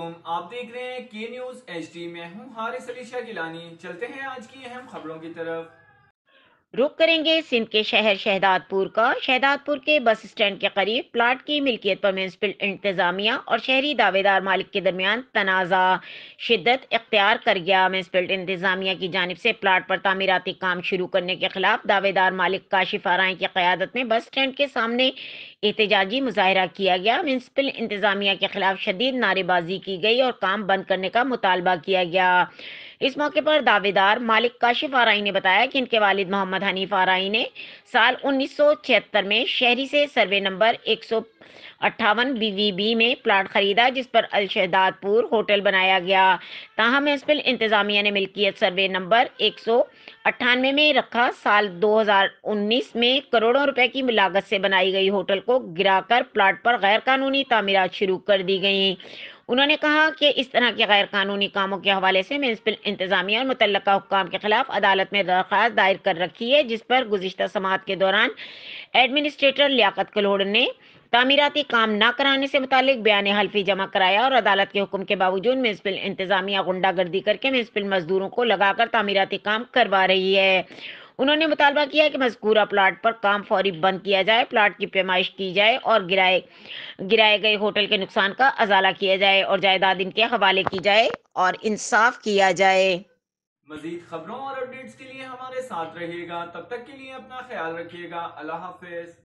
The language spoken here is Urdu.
علیکم، آپ دیکھ رہے ہیں کے نیوز ایچ ڈی میں ہوں حارث علی شاہ گیلانی۔ چلتے ہیں آج کی اہم خبروں کی طرف۔ رخ کریں گے سندھ کے شہر شہداد پور کا۔ شہداد پور کے بس اسٹینڈ کے قریب پلاٹ کی ملکیت پر میونسپل انتظامیہ اور شہری دعوے دار مالک کے درمیان تنازع شدت اختیار کر گیا۔ میونسپل انتظامیہ کی جانب سے پلاٹ پر تعمیراتی کام شروع کرنے کے خلاف دعوے دار مالک کاشف آرائیں کی قیادت میں بس اسٹینڈ کے سامنے احتجاجی مظاہرہ کیا گیا۔ میونسپل انتظامیہ کے خلاف شدید نعرے بازی کی گئی اور کام بند کرنے کا مطالبہ کیا گیا۔ اس موقع پر دعوے دار مالک کاشف آرائی نے بتایا کہ ان کے والد محمد حنیف آرائی نے سال 1976 میں شہری سے سروے نمبر 158 BVB میں پلاٹ خریدا، جس پر الشہداد پور ہوٹل بنایا گیا۔ تاہم میونسپل انتظامیہ نے ملکیت سروے نمبر 198 میں رکھا۔ سال 2019 میں کروڑوں روپے کی لاگت سے بنائی گئی ہوٹل کو گرا کر پلاٹ پر غیر قانونی تعمیرات شروع کر دی گئیں۔ انہوں نے کہا کہ اس طرح کے غیر قانونی کاموں کے حوالے سے میونسپل انتظامیہ اور متعلقہ حکام کے خلاف عدالت میں درخواست دائر کر رکھی ہے، جس پر گزشتہ سماعت کے دوران ایڈمنسٹریٹر لیاقت کلوڑ نے تعمیراتی کام نہ کرانے سے متعلق بیان حلفی جمع کرایا اور عدالت کے حکم کے باوجود میونسپل انتظامیہ غنڈہ گردی کر کے میونسپل مزدوروں کو لگا کر تعمیراتی کام کروا رہی ہے۔ انہوں نے مطالبہ کیا کہ مذکورہ پلاٹ پر کام فوری بند کیا جائے، پلاٹ کی پیمائش کی جائے اور گرائے گئے ہوٹل کے نقصان کا ازالہ کیا جائے اور جائیداد ان کے حوالے کی جائے اور انصاف کیا جائے۔ مزید خبروں اور اپڈیٹس کے لیے ہمارے ساتھ رہیے گا، تب تک کے لیے اپنا خیال رکھیے گا۔ اللہ حافظ۔